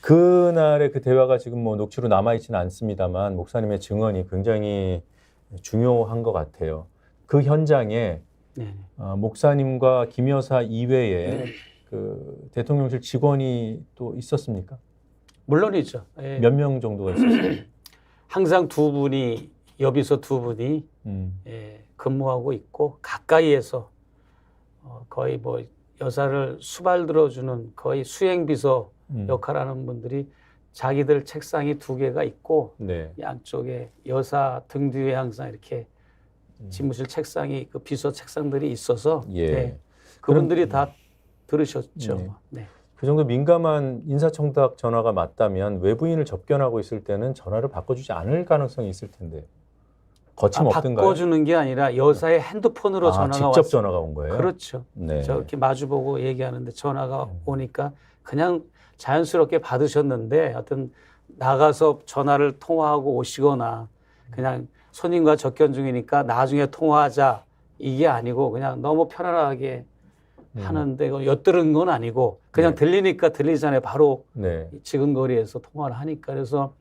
그날의 그 대화가 지금 뭐 녹취로 남아있지는 않습니다만 목사님의 증언이 굉장히 중요한 것 같아요. 그 현장에 네. 목사님과 김 여사 이외에 그 대통령실 직원이 또 있었습니까? 물론이죠. 예. 몇 명 정도가 있었어요? 항상 두 분이 여비서 두 분이 예, 근무하고 있고 가까이에서 거의 뭐 여사를 수발 들어주는 거의 수행비서 역할하는 분들이 자기들 책상이 두 개가 있고 네. 양쪽에 여사 등 뒤에 항상 이렇게 집무실 책상이 그 비서 책상들이 있어서 예. 네, 그분들이 다 들으셨죠. 네. 네. 그 정도 민감한 인사청탁 전화가 맞다면 외부인을 접견하고 있을 때는 전화를 바꿔주지 않을 가능성이 있을 텐데 거침없던가요? 바꿔주는 게 아니라 여사의 핸드폰으로 전화가 직접 왔어요. 전화가 온 거예요? 그렇죠. 네. 저렇게 마주보고 얘기하는데 전화가 오니까 그냥 자연스럽게 받으셨는데 하여튼 나가서 전화를 통화하고 오시거나 그냥 손님과 접견 중이니까 나중에 통화하자 이게 아니고 그냥 너무 편안하게 하는데 엿들은 건 아니고 그냥 들리니까 들리기 전에 바로 지근거리에서 통화를 하니까 그래서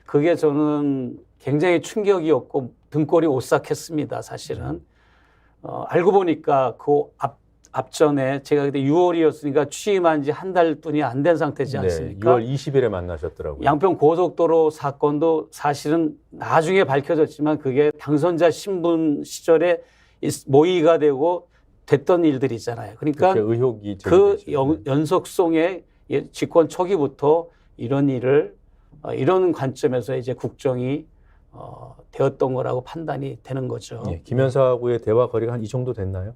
그게 저는 굉장히 충격이었고 등골이 오싹했습니다. 사실은 알고 보니까 그 앞전에 제가 그때 6월이었으니까 취임한 지 한 달뿐이 안 된 상태지 않습니까? 6월 20일에 만나셨더라고요. 양평 고속도로 사건도 사실은 나중에 밝혀졌지만 그게 당선자 신분 시절에 모의가 되고 됐던 일들이잖아요. 그러니까 의혹이 그 연속성의 집권 초기부터 이런 일을 이런 관점에서 이제 국정이 되었던 거라고 판단이 되는 거죠. 예, 김 여사하고의 대화 거리가 한 이 정도 됐나요?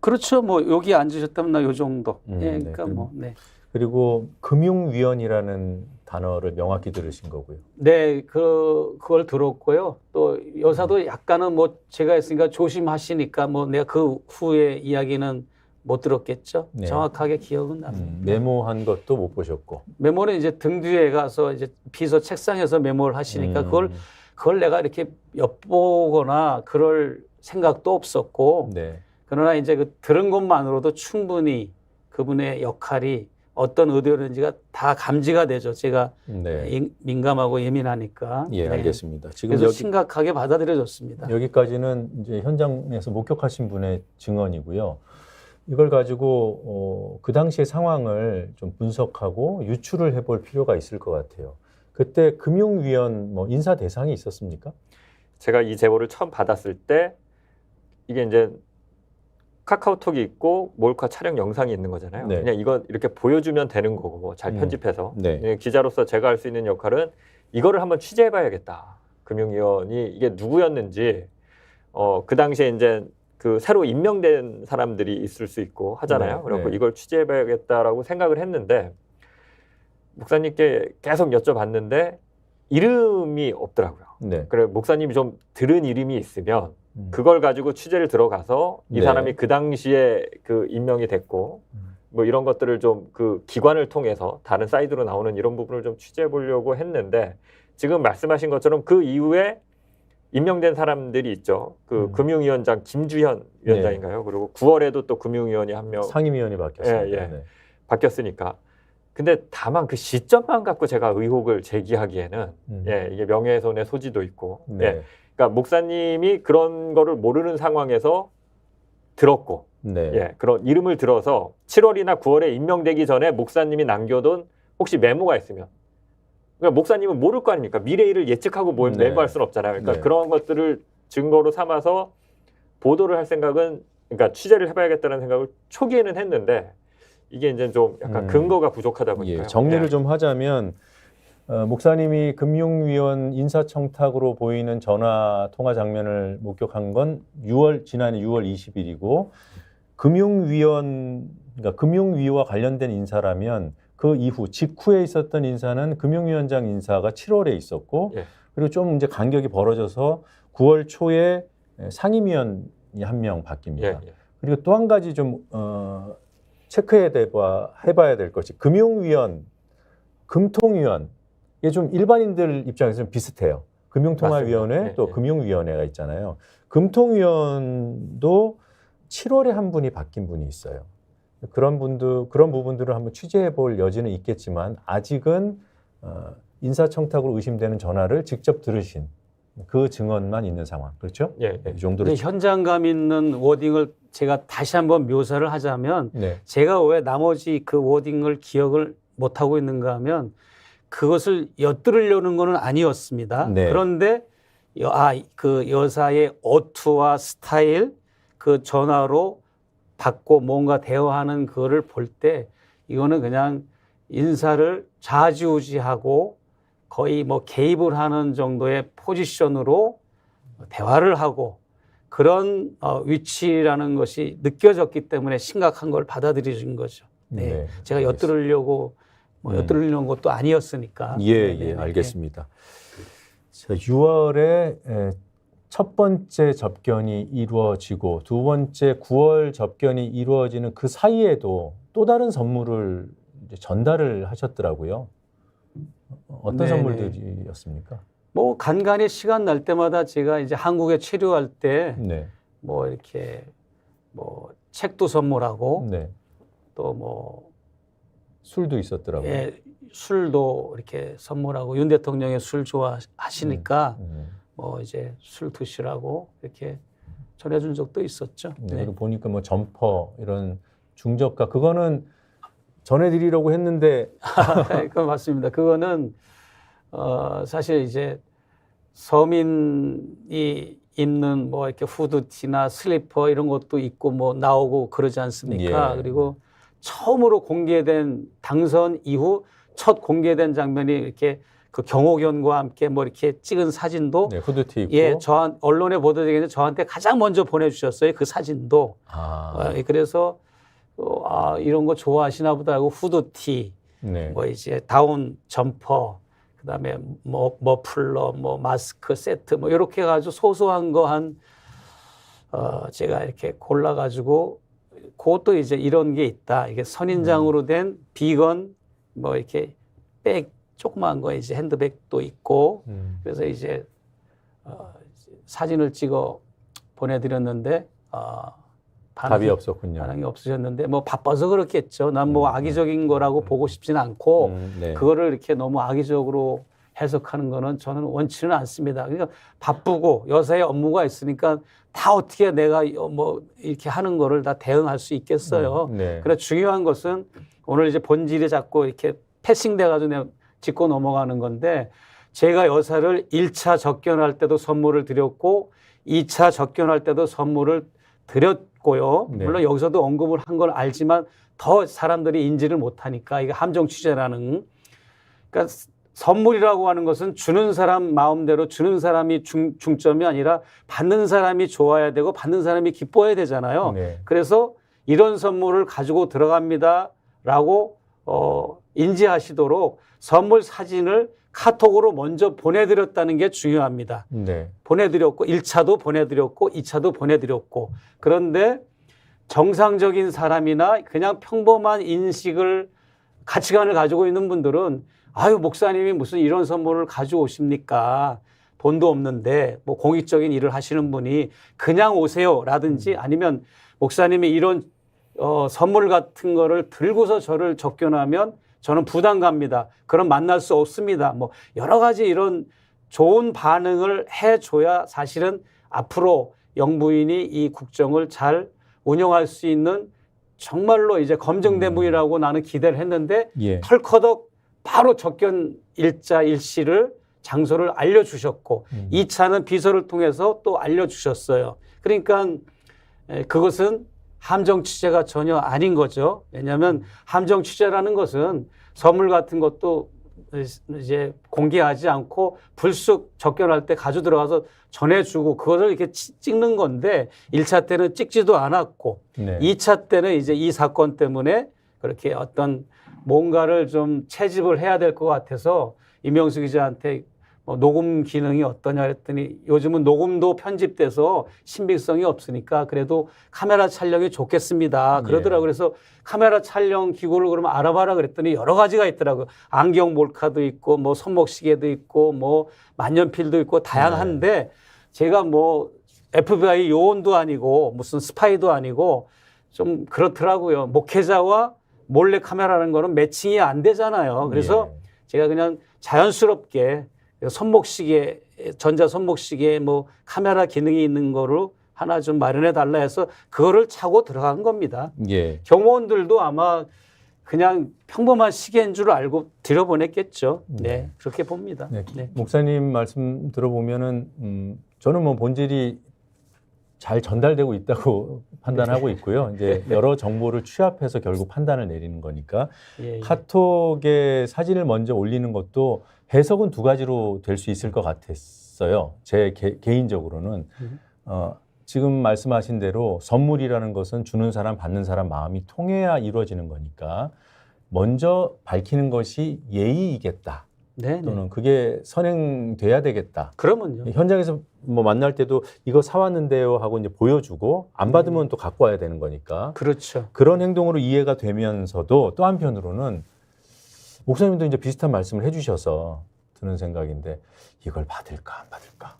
그렇죠. 뭐 여기 앉으셨다면 나 요 정도. 예, 그러니까 네. 뭐 네. 그리고 금융위원이라는 단어를 명확히 들으신 거고요. 네, 그걸 들었고요. 또 여사도 약간은 뭐 제가 했으니까 조심하시니까 뭐 내가 그 후에 이야기는 못 들었겠죠. 네. 정확하게 기억은 납니다. 메모한 것도 못 보셨고. 메모는 이제 등 뒤에 가서 이제 비서 책상에서 메모를 하시니까 그걸 내가 이렇게 엿보거나 그럴 생각도 없었고. 네. 그러나 이제 그 들은 것만으로도 충분히 그분의 역할이 어떤 의도였는지가 다 감지가 되죠. 제가 민감하고 예민하니까. 예, 알겠습니다. 지금 그래서 심각하게 받아들여졌습니다. 여기까지는 이제 현장에서 목격하신 분의 증언이고요. 이걸 가지고 그 당시의 상황을 좀 분석하고 유추를 해볼 필요가 있을 것 같아요. 그때 금융위원 뭐 인사 대상이 있었습니까? 제가 이 제보를 처음 받았을 때 이게 이제 카카오톡이 있고 몰카 촬영 영상이 있는 거잖아요. 네. 그냥 이거 이렇게 보여주면 되는 거고 잘 편집해서 네. 기자로서 제가 할 수 있는 역할은 이거를 한번 취재해봐야겠다. 금융위원이 이게 누구였는지 그 당시에 이제 그 새로 임명된 사람들이 있을 수 있고 하잖아요. 네. 그래서 네. 이걸 취재해봐야겠다라고 생각을 했는데 목사님께 계속 여쭤봤는데 이름이 없더라고요. 네. 그래 목사님이 좀 들은 이름이 있으면 그걸 가지고 취재를 들어가서 이 사람이 그 당시에 그 임명이 됐고 뭐 이런 것들을 좀 그 기관을 통해서 다른 사이드로 나오는 이런 부분을 좀 취재해 보려고 했는데 지금 말씀하신 것처럼 그 이후에 임명된 사람들이 있죠. 그 금융위원장 김주현 위원장인가요? 그리고 9월에도 또 금융위원이 한 명 상임위원이 바뀌었습니다. 네. 바뀌었으니까. 근데 다만 그 시점만 갖고 제가 의혹을 제기하기에는 이게 명예훼손의 소지도 있고 그러니까 목사님이 그런 거를 모르는 상황에서 들었고 그런 이름을 들어서 7월이나 9월에 임명되기 전에 목사님이 남겨둔 혹시 메모가 있으면 그러니까 목사님은 모를 거 아닙니까? 미래 일을 예측하고 메모할 수는 없잖아요. 그러니까 그런 것들을 증거로 삼아서 보도를 할 생각은 그러니까 취재를 해봐야겠다는 생각을 초기에는 했는데 이게 이제 좀 약간 근거가 부족하다 보니까 정리를 좀 하자면 목사님이 금융위원 인사청탁으로 보이는 전화 통화 장면을 목격한 건 지난해 6월 20일이고 그러니까 금융위와 관련된 인사라면 그 이후 직후에 있었던 인사는 금융위원장 인사가 7월에 있었고 그리고 좀 이제 간격이 벌어져서 9월 초에 상임위원이 한 명 바뀝니다. 그리고 또 한 가지 좀 체크해봐야 될 것이 금융위원, 금통위원 이게 좀 일반인들 입장에서 좀 비슷해요. 금융통화위원회 또 금융위원회가 있잖아요. 금통위원도 7월에 한 분이 바뀐 분이 있어요. 그런 부분들을 한번 취재해 볼 여지는 있겠지만 아직은 인사청탁으로 의심되는 전화를 직접 들으신 그 증언만 있는 상황. 그렇죠? 예. 이 정도로. 현장감 있는 워딩을 제가 다시 한번 묘사를 하자면 네. 제가 왜 나머지 그 워딩을 기억을 못하고 있는가 하면 그것을 엿들으려는 거는 아니었습니다. 네. 그런데 그 여사의 어투와 스타일, 그 전화로 받고 뭔가 대화하는 그거를 볼 때 이거는 그냥 인사를 좌지우지하고 거의 뭐 개입을 하는 정도의 포지션으로 대화를 하고 그런 위치라는 것이 느껴졌기 때문에 심각한 걸 받아들여진 거죠. 네. 네. 제가 엿들으려고 엿들으려는 것도 아니었으니까. 예, 알겠습니다. 자, 6월에 첫 번째 접견이 이루어지고 두 번째 9월 접견이 이루어지는 그 사이에도 또 다른 선물을 이제 전달을 하셨더라고요. 어떤 선물들이었습니까? 뭐 간간히 시간 날 때마다 제가 이제 한국에 체류할 때 뭐 네. 이렇게 뭐 책도 선물하고 네. 또 뭐 술도 있었더라고요. 예, 술도 이렇게 선물하고 윤 대통령의 술 좋아하시니까 뭐 이제 술 드시라고 이렇게 전해준 적도 있었죠. 네. 그리고 보니까 뭐 점퍼 이런 중저가 그거는 전해드리려고 했는데 그건 맞습니다. 그거는 사실 이제 서민이 입는 뭐 이렇게 후드티나 슬리퍼 이런 것도 있고 뭐 나오고 그러지 않습니까? 예. 그리고 처음으로 공개된 당선 이후 첫 공개된 장면이 이렇게 그 경호견과 함께 뭐 이렇게 찍은 사진도 네, 후드티 입고 예, 언론에 보도되기 전에 저한테 가장 먼저 보내주셨어요. 그 사진도. 그래서 이런 거 좋아하시나 보다 하고 후드티, 네. 뭐 이제 다운 점퍼, 그다음에 뭐 머플러, 뭐 마스크 세트, 뭐 이렇게 해가지고 소소한 거 제가 이렇게 골라가지고 그것도 이제 이런 게 있다. 이게 선인장으로 된 비건 뭐 이렇게 백 조그마한 거 이제 핸드백도 있고 그래서 이제 사진을 찍어 보내드렸는데 답이 없었군요. 반응이 없으셨는데 뭐 바빠서 그렇겠죠. 난 뭐 악의적인 거라고 보고 싶지는 않고 네. 그거를 이렇게 너무 악의적으로 해석하는 거는 저는 원치는 않습니다. 그러니까 바쁘고 여사의 업무가 있으니까 다 어떻게 내가 뭐 이렇게 하는 거를 다 대응할 수 있겠어요. 네. 그래 중요한 것은 오늘 이제 본질이 자꾸 이렇게 패싱돼가지고 내가 짚고 넘어가는 건데 제가 여사를 1차 접견할 때도 선물을 드렸고 2차 접견할 때도 선물을 드렸고요. 네. 물론 여기서도 언급을 한 걸 알지만 더 사람들이 인지를 못하니까 이게 함정 취재라는 그러니까 선물이라고 하는 것은 주는 사람 마음대로 주는 사람이 중점이 아니라 받는 사람이 좋아야 되고 받는 사람이 기뻐야 되잖아요. 네. 그래서 이런 선물을 가지고 들어갑니다라고 인지하시도록 선물 사진을 카톡으로 먼저 보내드렸다는 게 중요합니다. 네. 보내드렸고 1차도 보내드렸고 2차도 보내드렸고 그런데 정상적인 사람이나 그냥 평범한 인식을 가치관을 가지고 있는 분들은 아유 목사님이 무슨 이런 선물을 가져오십니까? 돈도 없는데 뭐 공익적인 일을 하시는 분이 그냥 오세요라든지 아니면 목사님이 이런 선물 같은 거를 들고서 저를 접견하면 저는 부담 갑니다. 그럼 만날 수 없습니다. 뭐 여러 가지 이런 좋은 반응을 해줘야 사실은 앞으로 영부인이 이 국정을 잘 운영할 수 있는 정말로 이제 검증된 분이라고 나는 기대를 했는데 예. 털커덕 바로 접견 일자 일시를 장소를 알려주셨고 2차는 비서를 통해서 또 알려주셨어요. 그러니까 그것은 함정 취재가 전혀 아닌 거죠. 왜냐하면 함정 취재라는 것은 선물 같은 것도 이제 공개하지 않고 불쑥 접견할 때 가져 들어가서 전해주고 그거를 이렇게 찍는 건데 1차 때는 찍지도 않았고 네. 2차 때는 이제 이 사건 때문에 그렇게 어떤 뭔가를 좀 채집을 해야 될 것 같아서 이명수 기자한테 녹음 기능이 어떠냐 했더니 요즘은 녹음도 편집돼서 신빙성이 없으니까 그래도 카메라 촬영이 좋겠습니다. 그러더라고요. 그래서 카메라 촬영 기구를 그러면 알아봐라 그랬더니 여러 가지가 있더라고요. 안경 몰카도 있고 뭐 손목시계도 있고 뭐 만년필도 있고 다양한데 제가 뭐 FBI 요원도 아니고 무슨 스파이도 아니고 좀 그렇더라고요. 목회자와 몰래 카메라라는 거는 매칭이 안 되잖아요. 그래서 예. 제가 그냥 자연스럽게 손목시계, 전자 손목시계에 뭐 카메라 기능이 있는 거로 하나 좀 마련해 달라 해서 그거를 차고 들어간 겁니다. 예. 경호원들도 아마 그냥 평범한 시계인 줄 알고 들여보냈겠죠. 네, 그렇게 봅니다. 네. 네. 목사님 말씀 들어보면은 저는 뭐 본질이 잘 전달되고 있다고 판단하고 있고요. 이제 여러 정보를 취합해서 결국 판단을 내리는 거니까 예, 예. 카톡에 사진을 먼저 올리는 것도 해석은 두 가지로 될 수 있을 것 같았어요. 제 개인적으로는 지금 말씀하신 대로 선물이라는 것은 주는 사람 받는 사람 마음이 통해야 이루어지는 거니까 먼저 밝히는 것이 예의이겠다. 네, 또는 그게 선행돼야 되겠다. 그러면요. 현장에서 뭐 만날 때도 이거 사왔는데요 하고 이제 보여주고 안 받으면 또 갖고 와야 되는 거니까. 그렇죠. 그런 행동으로 이해가 되면서도 또 한편으로는 목사님도 이제 비슷한 말씀을 해주셔서 드는 생각인데 이걸 받을까 안 받을까?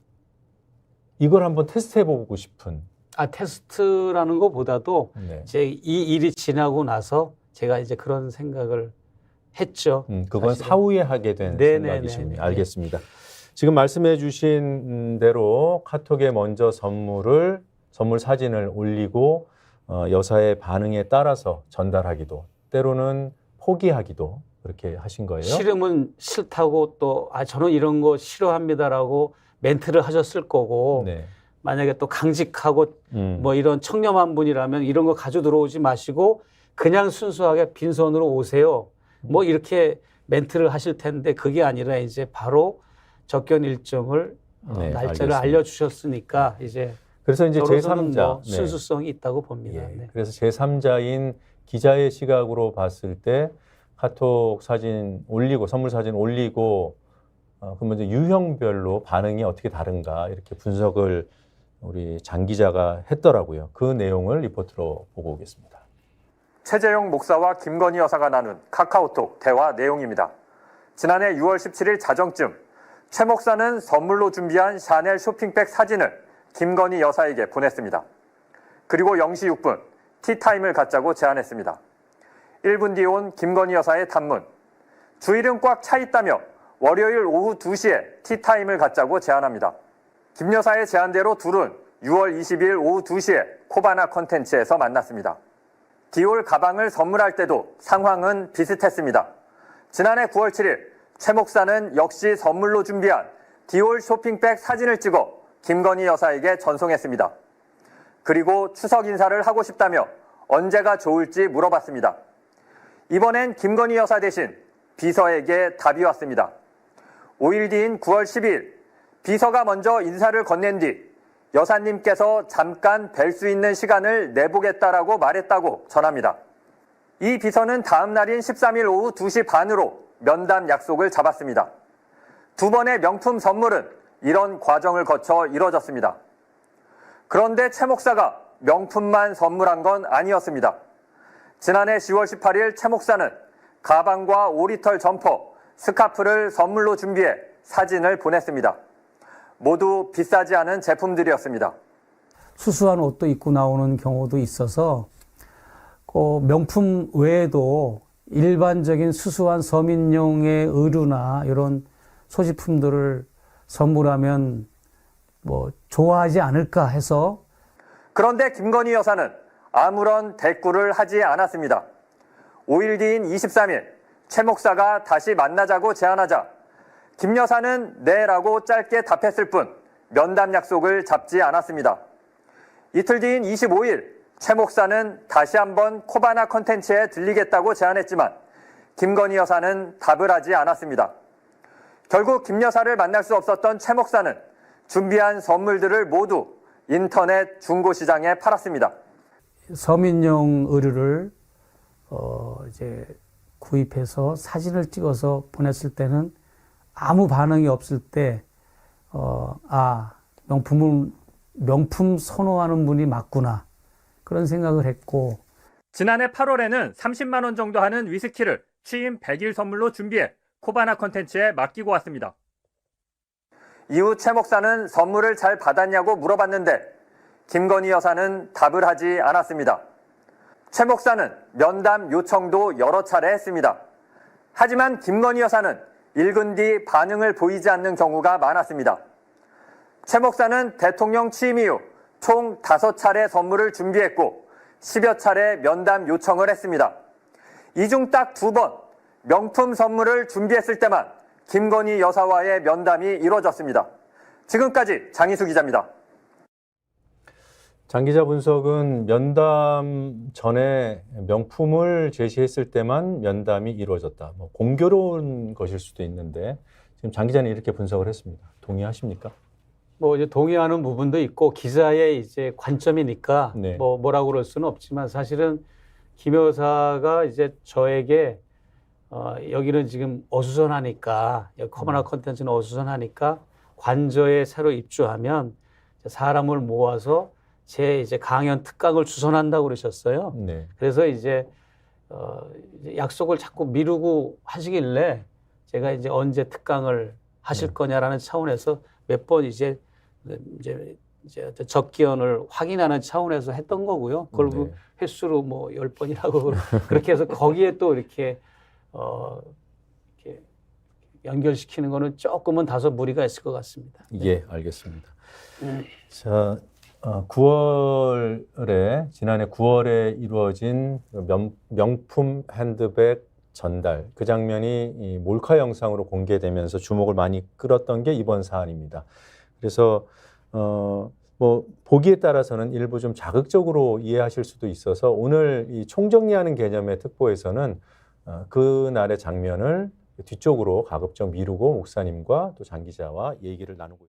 이걸 한번 테스트해보고 싶은. 테스트라는 것보다도 네. 이제 이 일이 지나고 나서 제가 이제 그런 생각을 했죠. 그건 사실은. 사후에 하게 된 생각이십니다. 알겠습니다. 지금 말씀해 주신 대로 카톡에 먼저 선물 사진을 올리고 여사의 반응에 따라서 전달하기도 때로는 포기하기도 그렇게 하신 거예요? 싫으면 싫다고 또 저는 이런 거 싫어합니다라고 멘트를 하셨을 거고 네. 만약에 또 강직하고 뭐 이런 청렴한 분이라면 이런 거 가져 들어오지 마시고 그냥 순수하게 빈손으로 오세요. 뭐 이렇게 멘트를 하실 텐데 그게 아니라 이제 바로 접견 일정을 네, 날짜를 알겠습니다. 알려주셨으니까 이제 그래서 이제 저로서는 제3자 뭐 순수성이 있다고 봅니다. 예. 네. 그래서 제3자인 기자의 시각으로 봤을 때 카톡 사진 올리고 선물 사진 올리고 그러면 이제 유형별로 반응이 어떻게 다른가 이렇게 분석을 우리 장 기자가 했더라고요. 그 내용을 리포트로 보고 오겠습니다. 최재형 목사와 김건희 여사가 나눈 카카오톡 대화 내용입니다. 지난해 6월 17일 자정쯤 최 목사는 선물로 준비한 샤넬 쇼핑백 사진을 김건희 여사에게 보냈습니다. 그리고 0시 6분 티타임을 갖자고 제안했습니다. 1분 뒤에 온 김건희 여사의 단문. 주일은 꽉 차 있다며 월요일 오후 2시에 티타임을 갖자고 제안합니다. 김 여사의 제안대로 둘은 6월 22일 오후 2시에 코바나 컨텐츠에서 만났습니다. 디올 가방을 선물할 때도 상황은 비슷했습니다. 지난해 9월 7일 최 목사는 역시 선물로 준비한 디올 쇼핑백 사진을 찍어 김건희 여사에게 전송했습니다. 그리고 추석 인사를 하고 싶다며 언제가 좋을지 물어봤습니다. 이번엔 김건희 여사 대신 비서에게 답이 왔습니다. 5일 뒤인 9월 12일 비서가 먼저 인사를 건넨 뒤 여사님께서 잠깐 뵐 수 있는 시간을 내보겠다라고 말했다고 전합니다. 이 비서는 다음 날인 13일 오후 2시 반으로 면담 약속을 잡았습니다. 두 번의 명품 선물은 이런 과정을 거쳐 이뤄졌습니다. 그런데 최 목사가 명품만 선물한 건 아니었습니다. 지난해 10월 18일 최 목사는 가방과 오리털 점퍼, 스카프를 선물로 준비해 사진을 보냈습니다. 모두 비싸지 않은 제품들이었습니다. 수수한 옷도 입고 나오는 경우도 있어서 그 명품 외에도 일반적인 수수한 서민용의 의류나 이런 소지품들을 선물하면 뭐 좋아하지 않을까 해서. 그런데 김건희 여사는 아무런 대꾸를 하지 않았습니다. 5일 뒤인 23일 최 목사가 다시 만나자고 제안하자 김 여사는 네라고 짧게 답했을 뿐 면담 약속을 잡지 않았습니다. 이틀 뒤인 25일 최 목사는 다시 한번 코바나 컨텐츠에 들리겠다고 제안했지만 김건희 여사는 답을 하지 않았습니다. 결국 김 여사를 만날 수 없었던 최 목사는 준비한 선물들을 모두 인터넷 중고시장에 팔았습니다. 서민용 의류를 이제 구입해서 사진을 찍어서 보냈을 때는 아무 반응이 없을 때 명품 선호하는 분이 맞구나 그런 생각을 했고. 지난해 8월에는 30만 원 정도 하는 위스키를 취임 100일 선물로 준비해 코바나 컨텐츠에 맡기고 왔습니다. 이후 최 목사는 선물을 잘 받았냐고 물어봤는데 김건희 여사는 답을 하지 않았습니다. 최 목사는 면담 요청도 여러 차례 했습니다. 하지만 김건희 여사는 읽은 뒤 반응을 보이지 않는 경우가 많았습니다. 최 목사는 대통령 취임 이후 총 5차례 선물을 준비했고 10여 차례 면담 요청을 했습니다. 이 중 딱 2번 명품 선물을 준비했을 때만 김건희 여사와의 면담이 이루어졌습니다. 지금까지 장희수 기자입니다. 장 기자 분석은 면담 전에 명품을 제시했을 때만 면담이 이루어졌다. 뭐 공교로운 것일 수도 있는데 지금 장 기자는 이렇게 분석을 했습니다. 동의하십니까? 뭐 이제 동의하는 부분도 있고 기자의 이제 관점이니까 네. 뭐라고 그럴 수는 없지만 사실은 김 여사가 이제 저에게 여기는 지금 어수선하니까 여기 코바나 컨텐츠는 어수선하니까 관저에 새로 입주하면 사람을 모아서 제 이제 강연 특강을 주선한다고 그러셨어요. 네. 그래서 이제 약속을 자꾸 미루고 하시길래 제가 이제 언제 특강을 하실 거냐라는 차원에서 몇 번 이제 적기언을 확인하는 차원에서 했던 거고요. 그걸 네. 횟수로 뭐 10번이라고 그렇게 해서 거기에 또 이렇게 연결시키는 거는 조금은 다소 무리가 있을 것 같습니다. 예, 알겠습니다. 자, 9월에 지난해 9월에 이루어진 명품 핸드백 전달 그 장면이 이 몰카 영상으로 공개되면서 주목을 많이 끌었던 게 이번 사안입니다. 그래서 뭐 보기에 따라서는 일부 좀 자극적으로 이해하실 수도 있어서 오늘 이 총정리하는 개념의 특보에서는 그날의 장면을 뒤쪽으로 가급적 미루고 목사님과 또 장 기자와 얘기를 나누고 있습니다.